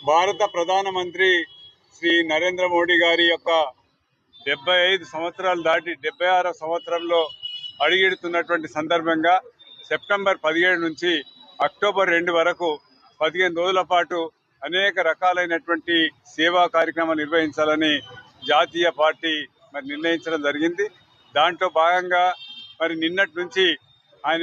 భారత ప్రధానమంత్రి శ్రీ నరేంద్ర మోడీ గారి యొక్క 75 సంవత్సరాలు దాటి 76వ సంవత్సరంలో అడుగెడుతున్నటువంటి సందర్భంగా సెప్టెంబర్ 17 నుంచి అక్టోబర్ 2 వరకు 15 రోజుల పాటు అనేక రకాలైనటువంటి సేవా కార్యక్రమాలు నిర్వహించాలని జాతీయ పార్టీ నిర్ణయించడం జరిగింది. దాంట్లో భాగంగా నిన్నటి నుంచి ఆయన